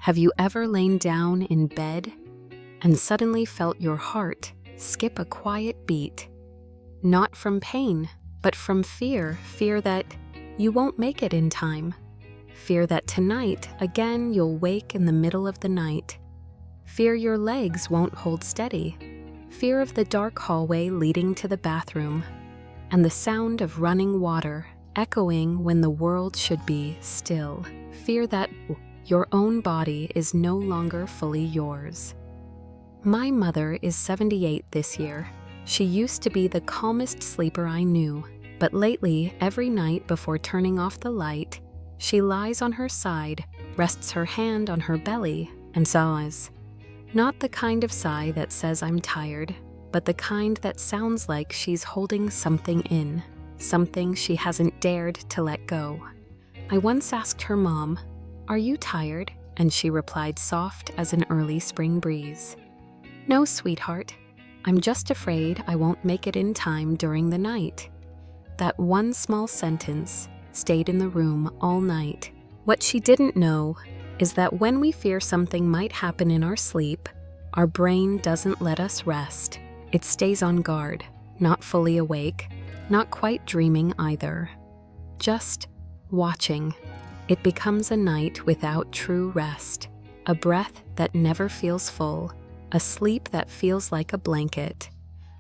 Have you ever lain down in bed and suddenly felt your heart skip a quiet beat? Not from pain, but from fear that you won't make it in time. Fear that tonight, again, you'll wake in the middle of the night. Fear your legs won't hold steady. Fear of the dark hallway leading to the bathroom, and the sound of running water echoing when the world should be still. Fear that your own body is no longer fully yours. My mother is 78 this year. She used to be the calmest sleeper I knew, but lately, every night before turning off the light, she lies on her side, rests her hand on her belly, and sighs. Not the kind of sigh that says I'm tired, but the kind that sounds like she's holding something in, something she hasn't dared to let go. I once asked her mom, "Are you tired?" And she replied soft as an early spring breeze, "No, sweetheart. I'm just afraid I won't make it in time during the night." That one small sentence stayed in the room all night. What she didn't know is that when we fear something might happen in our sleep, our brain doesn't let us rest. It stays on guard, not fully awake, not quite dreaming either. Just watching. It becomes a night without true rest, a breath that never feels full, a sleep that feels like a blanket,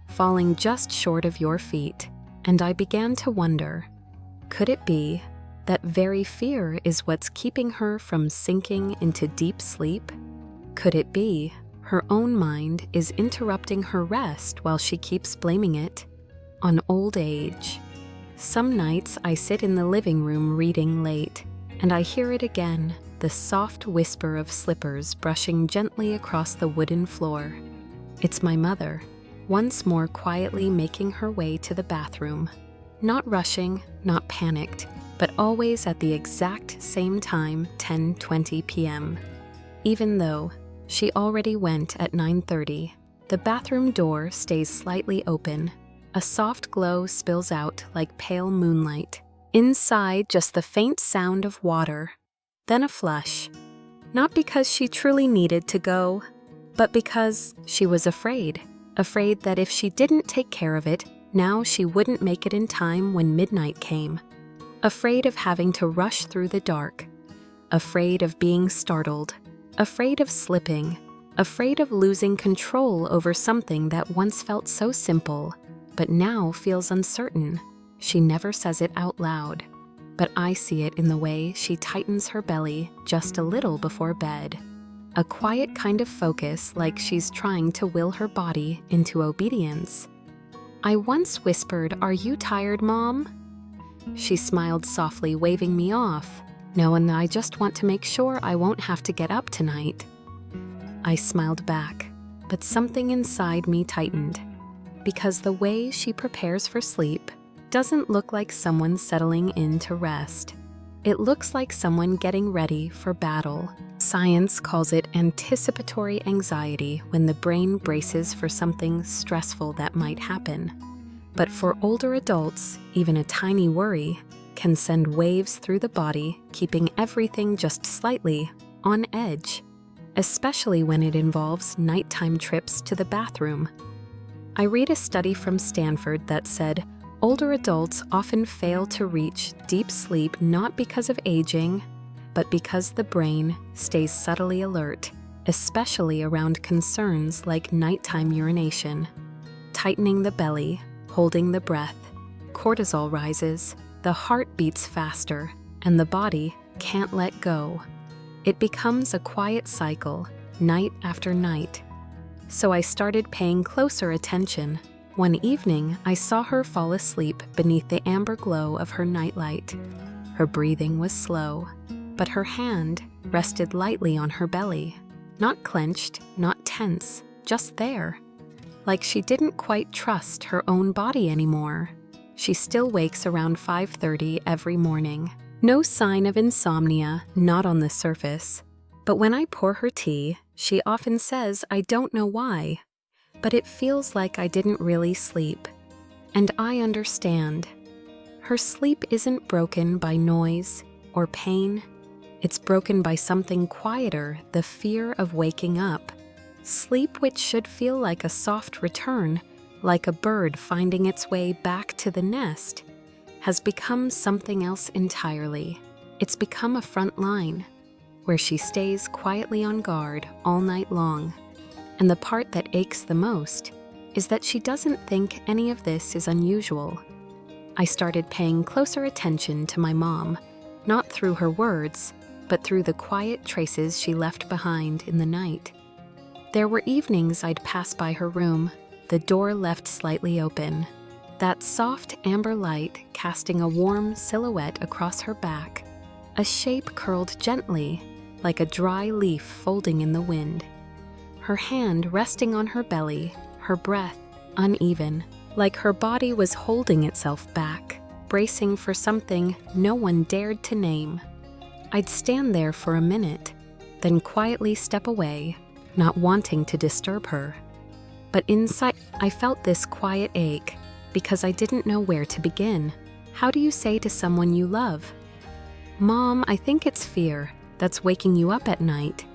falling just short of your feet. And I began to wonder, could it be that very fear is what's keeping her from sinking into deep sleep? Could it be her own mind is interrupting her rest while she keeps blaming it on old age? Some nights I sit in the living room reading late, and I hear it again, the soft whisper of slippers brushing gently across the wooden floor. It's my mother, once more quietly making her way to the bathroom. Not rushing, not panicked, but always at the exact same time, 10:20 p.m. Even though she already went at 9:30, the bathroom door stays slightly open. A soft glow spills out like pale moonlight. Inside, just the faint sound of water, then a flush. Not because she truly needed to go, but because she was afraid that if she didn't take care of it, now she wouldn't make it in time when midnight came. Afraid of having to rush through the dark. Afraid of being startled. Afraid of slipping. Afraid of losing control over something that once felt so simple, but now feels uncertain. She never says it out loud, but I see it in the way she tightens her belly just a little before bed. A quiet kind of focus, like she's trying to will her body into obedience. I once whispered, "Are you tired, Mom?" She smiled softly, waving me off. "No, and I just want to make sure I won't have to get up tonight." I smiled back, but something inside me tightened, because the way she prepares for sleep doesn't look like someone settling in to rest. It looks like someone getting ready for battle. Science calls it anticipatory anxiety, when the brain braces for something stressful that might happen. But for older adults, even a tiny worry can send waves through the body, keeping everything just slightly on edge, especially when it involves nighttime trips to the bathroom. I read a study from Stanford that said older adults often fail to reach deep sleep not because of aging, but because the brain stays subtly alert, especially around concerns like nighttime urination. Tightening the belly, holding the breath, cortisol rises, the heart beats faster, and the body can't let go. It becomes a quiet cycle, night after night. So I started paying closer attention. One evening, I saw her fall asleep beneath the amber glow of her nightlight. Her breathing was slow, but her hand rested lightly on her belly. Not clenched, not tense, just there. Like she didn't quite trust her own body anymore. She still wakes around 5:30 every morning. No sign of insomnia, not on the surface. But when I pour her tea, she often says, "I don't know why, but it feels like I didn't really sleep." And I understand. Her sleep isn't broken by noise or pain. It's broken by something quieter, the fear of waking up. Sleep, which should feel like a soft return, like a bird finding its way back to the nest, has become something else entirely. It's become a front line, where she stays quietly on guard all night long. And the part that aches the most is that she doesn't think any of this is unusual. I started paying closer attention to my mom, not through her words, but through the quiet traces she left behind in the night. There were evenings I'd pass by her room, the door left slightly open, that soft amber light casting a warm silhouette across her back, a shape curled gently, like a dry leaf folding in the wind. Her hand resting on her belly, her breath uneven, like her body was holding itself back, bracing for something no one dared to name. I'd stand there for a minute, then quietly step away, not wanting to disturb her. But inside, I felt this quiet ache, because I didn't know where to begin. How do you say to someone you love, "Mom, I think it's fear that's waking you up at night"?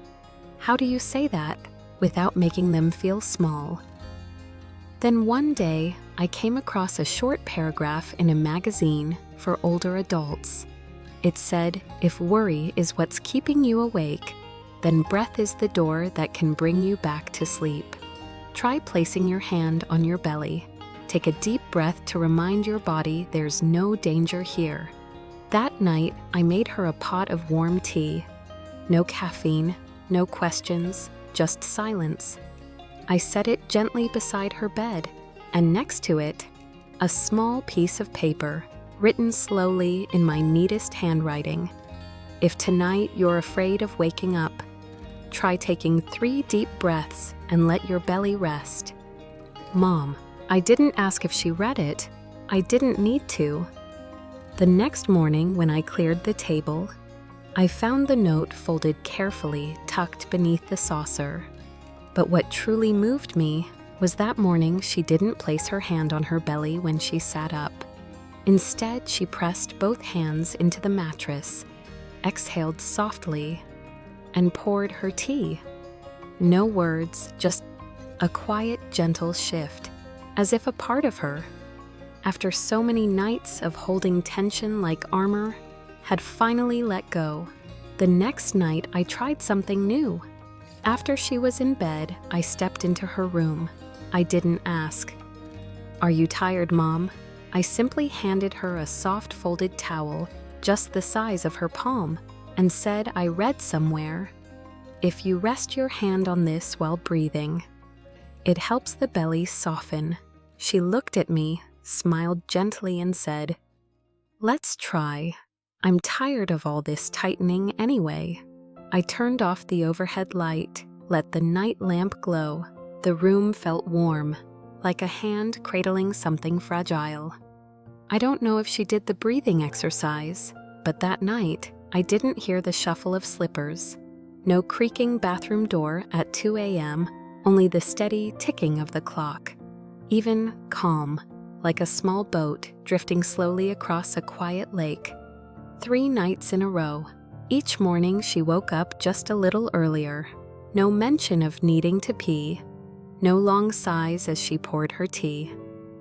How do you say that without making them feel small? Then one day, I came across a short paragraph in a magazine for older adults. It said, if worry is what's keeping you awake, then breath is the door that can bring you back to sleep. Try placing your hand on your belly. Take a deep breath to remind your body there's no danger here. That night, I made her a pot of warm tea. No caffeine, no questions, just silence. I set it gently beside her bed, and next to it, a small piece of paper, written slowly in my neatest handwriting. If tonight you're afraid of waking up, try taking 3 deep breaths and let your belly rest. Mom, I didn't ask if she read it. I didn't need to. The next morning, when I cleared the table, I found the note folded carefully, tucked beneath the saucer. But what truly moved me was that morning she didn't place her hand on her belly when she sat up. Instead, she pressed both hands into the mattress, exhaled softly, and poured her tea. No words, just a quiet, gentle shift, as if a part of her, after so many nights of holding tension like armor, had finally let go. The next night, I tried something new. After she was in bed, I stepped into her room. I didn't ask, "Are you tired, Mom?" I simply handed her a soft folded towel, just the size of her palm, and said I read somewhere, "If you rest your hand on this while breathing, it helps the belly soften." She looked at me, smiled gently, and said, "Let's try. I'm tired of all this tightening anyway." I turned off the overhead light, let the night lamp glow. The room felt warm, like a hand cradling something fragile. I don't know if she did the breathing exercise, but that night, I didn't hear the shuffle of slippers. No creaking bathroom door at 2 a.m., only the steady ticking of the clock. Even calm, like a small boat drifting slowly across a quiet lake. 3 nights in a row. Each morning she woke up just a little earlier. No mention of needing to pee. No long sighs as she poured her tea.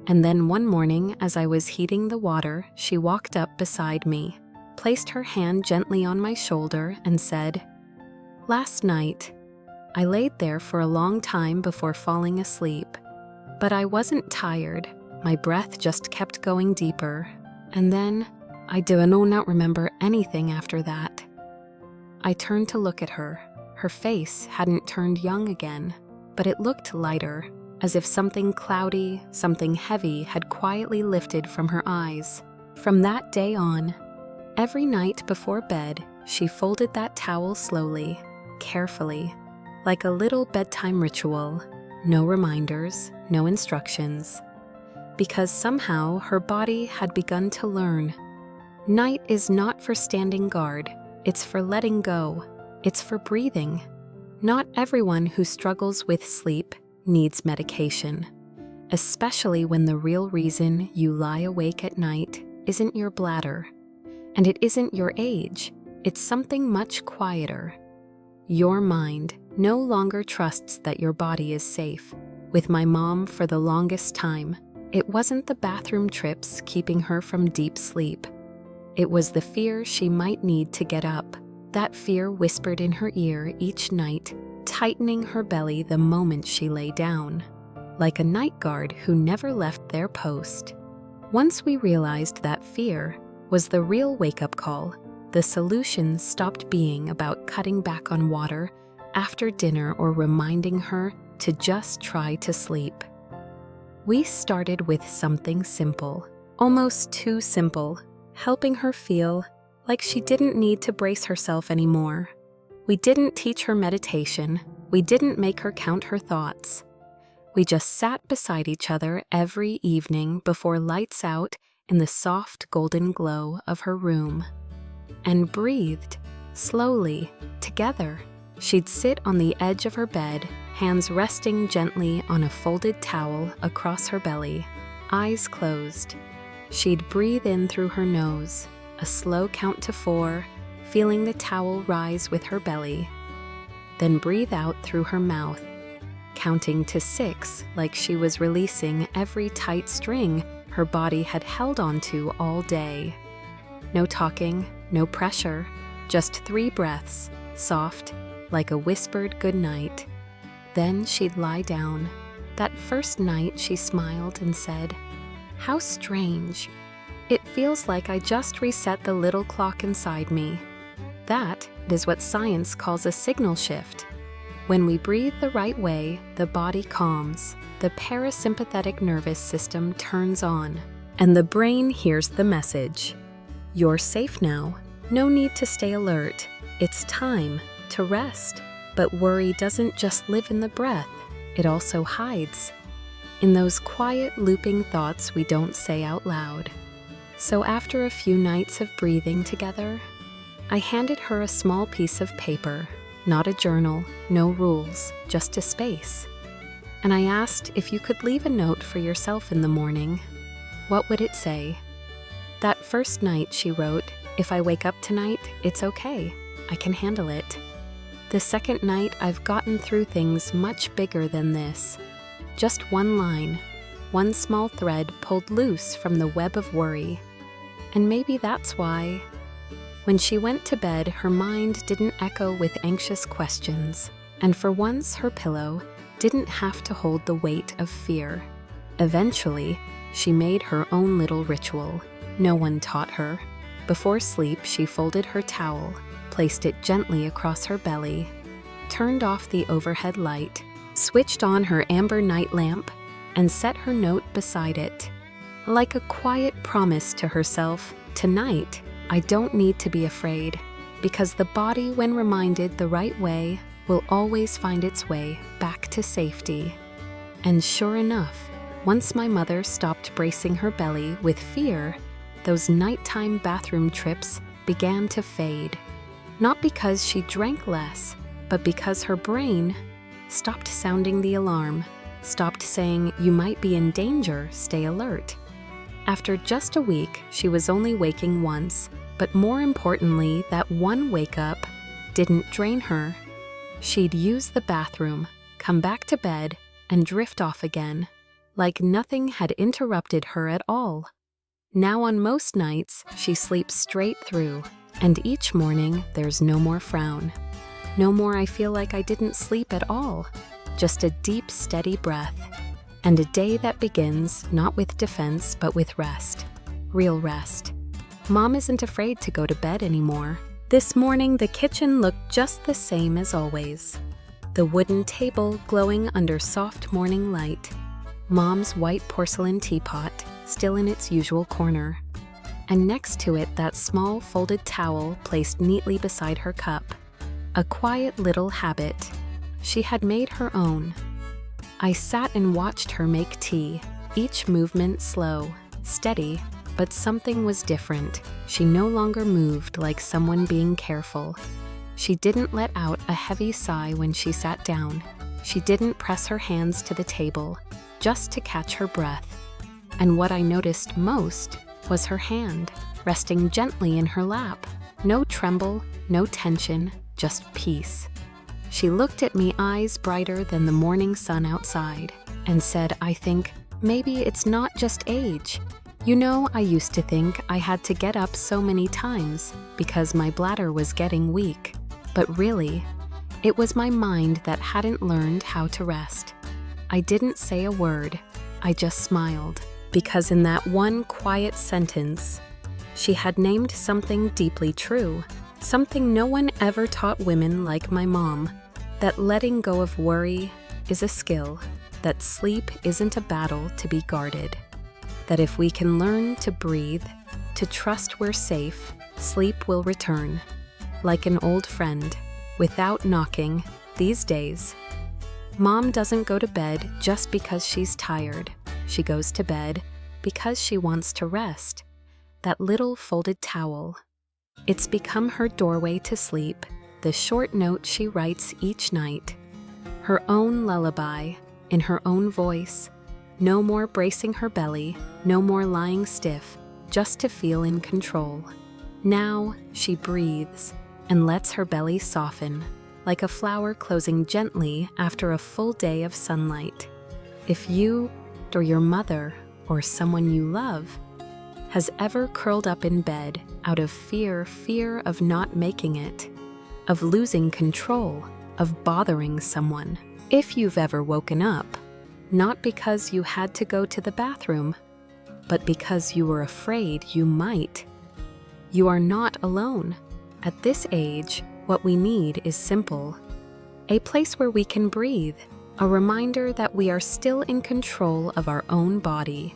And then one morning, as I was heating the water, she walked up beside me, placed her hand gently on my shoulder, and said, "Last night, I laid there for a long time before falling asleep. But I wasn't tired. My breath just kept going deeper. And then, I do not remember anything after that." I turned to look at her. Her face hadn't turned young again, but it looked lighter, as if something cloudy, something heavy had quietly lifted from her eyes. From that day on, every night before bed, she folded that towel slowly, carefully, like a little bedtime ritual. No reminders, no instructions. Because somehow her body had begun to learn. Night is not for standing guard. It's for letting go. It's for breathing. Not everyone who struggles with sleep needs medication, especially when the real reason you lie awake at night isn't your bladder. And it isn't your age. It's something much quieter. Your mind no longer trusts that your body is safe. With my mom, for the longest time, it wasn't the bathroom trips keeping her from deep sleep. It was the fear she might need to get up. That fear whispered in her ear each night, tightening her belly the moment she lay down, like a night guard who never left their post. Once we realized that fear was the real wake-up call, the solution stopped being about cutting back on water after dinner or reminding her to just try to sleep. We started with something simple, almost too simple, helping her feel like she didn't need to brace herself anymore. We didn't teach her meditation. We didn't make her count her thoughts. We just sat beside each other every evening before lights out in the soft golden glow of her room, and breathed slowly together. She'd sit on the edge of her bed, hands resting gently on a folded towel across her belly, eyes closed. She'd breathe in through her nose, a slow count to 4, feeling the towel rise with her belly, then breathe out through her mouth, counting to 6 like she was releasing every tight string her body had held onto all day. No talking, no pressure, just 3 breaths, soft, like a whispered goodnight. Then she'd lie down. That first night she smiled and said, "How strange. It feels like I just reset the little clock inside me." That is what science calls a signal shift. When we breathe the right way, the body calms, the parasympathetic nervous system turns on, and the brain hears the message. You're safe now. No need to stay alert. It's time to rest. But worry doesn't just live in the breath, it also hides in those quiet, looping thoughts we don't say out loud. So after a few nights of breathing together, I handed her a small piece of paper, not a journal, no rules, just a space. And I asked if you could leave a note for yourself in the morning. What would it say? That first night she wrote, "If I wake up tonight, it's okay. I can handle it." The second night, "I've gotten through things much bigger than this." Just one line, one small thread pulled loose from the web of worry. And maybe that's why, when she went to bed, her mind didn't echo with anxious questions, and for once her pillow didn't have to hold the weight of fear. Eventually, she made her own little ritual. No one taught her. Before sleep, she folded her towel, placed it gently across her belly, turned off the overhead light, switched on her amber night lamp, and set her note beside it. Like a quiet promise to herself, tonight, I don't need to be afraid, because the body, when reminded the right way, will always find its way back to safety. And sure enough, once my mother stopped bracing her belly with fear, those nighttime bathroom trips began to fade. Not because she drank less, but because her brain stopped sounding the alarm, stopped saying, "You might be in danger, stay alert." After just a week, she was only waking once, but more importantly, that one wake-up didn't drain her. She'd use the bathroom, come back to bed, and drift off again, like nothing had interrupted her at all. Now on most nights, she sleeps straight through, and each morning there's no more frown. No more "I feel like I didn't sleep at all." Just a deep, steady breath. And a day that begins not with defense, but with rest. Real rest. Mom isn't afraid to go to bed anymore. This morning, the kitchen looked just the same as always. The wooden table glowing under soft morning light. Mom's white porcelain teapot still in its usual corner. And next to it, that small folded towel placed neatly beside her cup. A quiet little habit she had made her own. I sat and watched her make tea, each movement slow, steady, but something was different. She no longer moved like someone being careful. She didn't let out a heavy sigh when she sat down. She didn't press her hands to the table, just to catch her breath. And what I noticed most was her hand, resting gently in her lap. No tremble, no tension, just peace. She looked at me, eyes brighter than the morning sun outside, and said, I think, maybe it's not just age. You know, I used to think I had to get up so many times because my bladder was getting weak. But really, it was my mind that hadn't learned how to rest. I didn't say a word, I just smiled, because in that one quiet sentence, she had named something deeply true, something no one ever taught women like my mom, that letting go of worry is a skill, that sleep isn't a battle to be guarded, that if we can learn to breathe, to trust we're safe, sleep will return, like an old friend, without knocking, these days. Mom doesn't go to bed just because she's tired. She goes to bed because she wants to rest. That little folded towel. It's become her doorway to sleep, the short note she writes each night. Her own lullaby, in her own voice. No more bracing her belly, no more lying stiff, just to feel in control. Now she breathes and lets her belly soften, like a flower closing gently after a full day of sunlight. If you, or your mother, or someone you love, has ever curled up in bed out of fear of not making it, of losing control, of bothering someone, if you've ever woken up, not because you had to go to the bathroom, but because you were afraid you might, you are not alone. At this age, what we need is simple. A place where we can breathe, a reminder that we are still in control of our own body.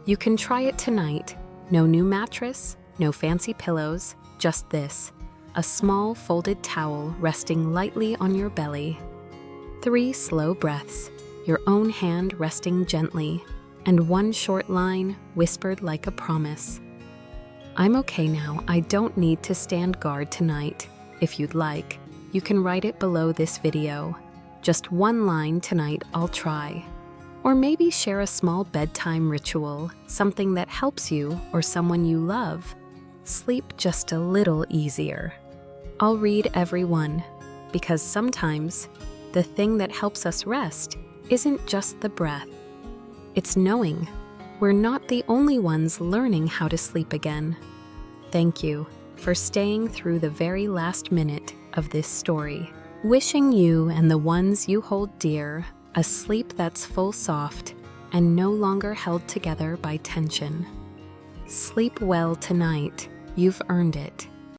You can try it tonight. No new mattress, no fancy pillows, just this, a small folded towel resting lightly on your belly. 3 slow breaths, your own hand resting gently, and 1 short line whispered like a promise. I'm okay now, I don't need to stand guard tonight. If you'd like, you can write it below this video. Just 1 line tonight, I'll try. Or maybe share a small bedtime ritual, something that helps you or someone you love sleep just a little easier. I'll read every one, because sometimes the thing that helps us rest isn't just the breath. It's knowing we're not the only ones learning how to sleep again. Thank you for staying through the very last minute of this story. Wishing you and the ones you hold dear a sleep that's full soft and no longer held together by tension. Sleep well tonight. You've earned it.